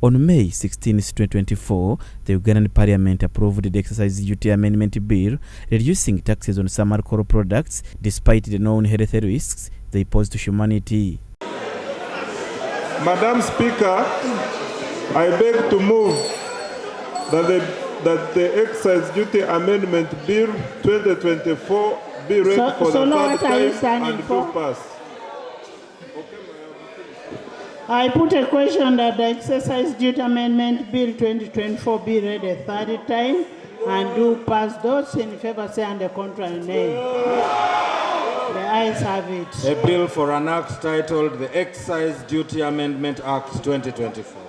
On May 16, 2024, the Ugandan Parliament approved the Excise Duty Amendment Bill, reducing taxes on some alcohol products despite the known health risks they pose to humanity. Madam Speaker, I beg to move that the Excise Duty Amendment Bill 2024 be read for the third time and be passed. I put a question that the Excise Duty Amendment Bill 2024 be read a third time and do pass. Those in favor say and the contrary nay. The ayes have it. A bill for an act titled the Excise Duty Amendment Act 2024.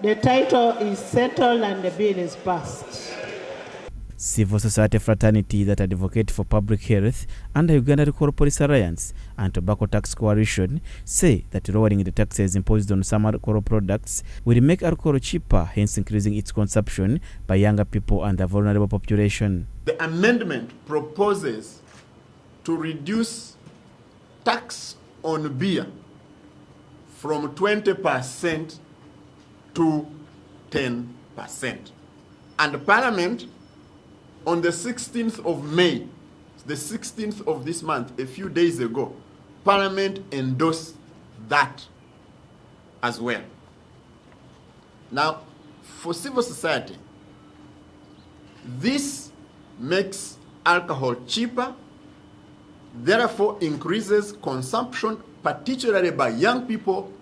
The title is settled and the bill is passed. Civil society fraternity that advocate for public health under Uganda Alcohol Policy Alliance and Tobacco Tax Coalition say that lowering the taxes imposed on some alcohol products will make alcohol cheaper, hence increasing its consumption by younger people and the vulnerable population. The amendment proposes to reduce tax on beer from 20% to 10%. And Parliament on the 16th of May, the 16th of this month, a few days ago, Parliament endorsed that as well. Now, for civil society, this makes alcohol cheaper, therefore increases consumption, particularly by young people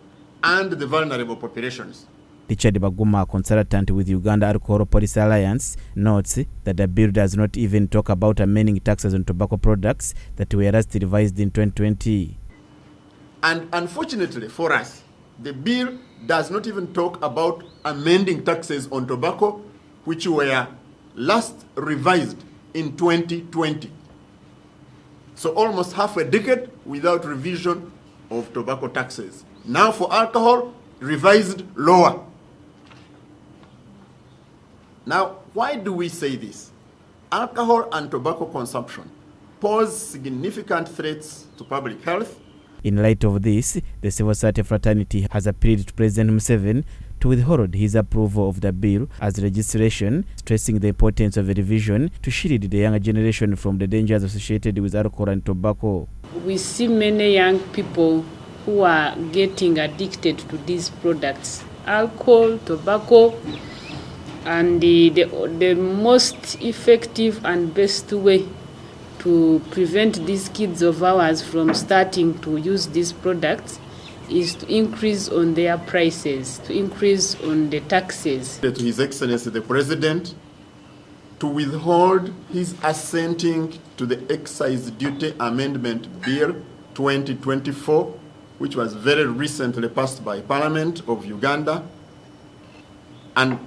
and the vulnerable populations. Richard Baguma, consultant with Uganda Alcohol Policy Alliance, notes that the bill does not even talk about amending taxes on tobacco products that were last revised in 2020. And unfortunately for us, the bill does not even talk about amending taxes on tobacco, which were last revised in 2020. So almost half a decade without revision of tobacco taxes. Now for alcohol, revised lower. Now, why do we say this? Alcohol and tobacco consumption pose significant threats to public health. In light of this, the civil society fraternity has appealed to President Museveni to withhold his approval of the bill as legislation, stressing the importance of a revision to shield the younger generation from the dangers associated with alcohol and tobacco. We see many young people who are getting addicted to these products, alcohol, tobacco, and the most effective and best way to prevent these kids of ours from starting to use these products is to increase on their prices, to increase on the taxes. To His Excellency the President to withhold his assenting to the Excise Duty Amendment Bill 2024, which was very recently passed by Parliament of Uganda, and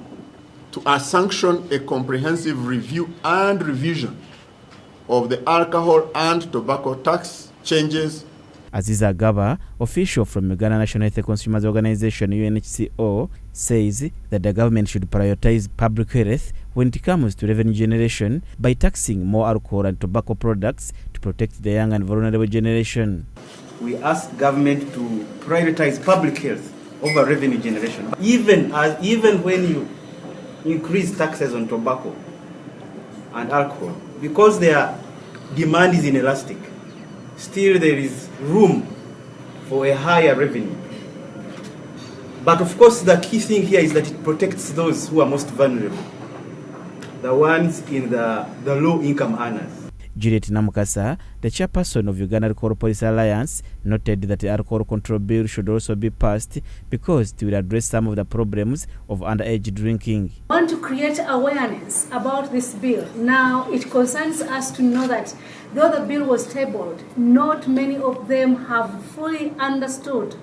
to sanction a comprehensive review and revision of the alcohol and tobacco tax changes. Aziza Gaba, official from Uganda National Health Consumers Organization UNHCO, says that the government should prioritize public health when it comes to revenue generation by taxing more alcohol and tobacco products to protect the young and vulnerable generation. We ask government to prioritize public health over revenue generation. Even when you increase taxes on tobacco and alcohol, because their demand is inelastic, still there is room for a higher revenue. But of course the key thing here is that it protects those who are most vulnerable, the ones in the low income earners. Juliet Namukasa, the chairperson of Uganda Alcohol Policy Alliance, noted that the alcohol control bill should also be passed because it will address some of the problems of underage drinking. I want to create awareness about this bill. Now, it concerns us to know that though the bill was tabled, not many of them have fully understood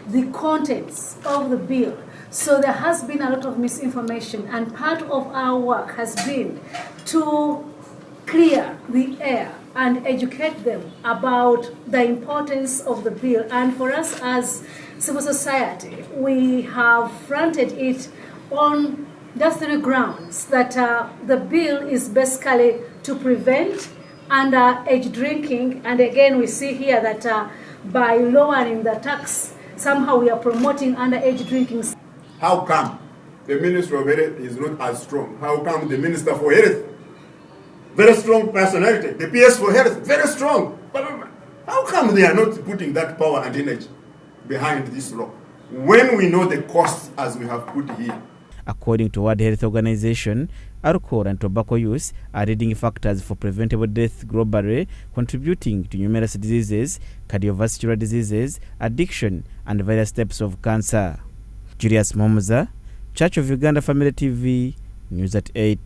the contents of the bill. So there has been a lot of misinformation, and part of our work has been to clear the air and educate them about the importance of the bill. And for us as civil society, we have fronted it on just three grounds: that the bill is basically to prevent underage drinking, and again we see here that by lowering the tax, somehow we are promoting underage drinking. How come the Ministry of Health is not as strong? How come the Minister for Health, very strong personality, the PS for Health, very strong? How come they are not putting that power and energy behind this law when we know the costs as we have put here? According to World Health Organization, alcohol and tobacco use are leading factors for preventable death globally, contributing to numerous diseases, cardiovascular diseases, addiction, and various types of cancer. Julius Momuza, Church of Uganda Family TV, News at 8.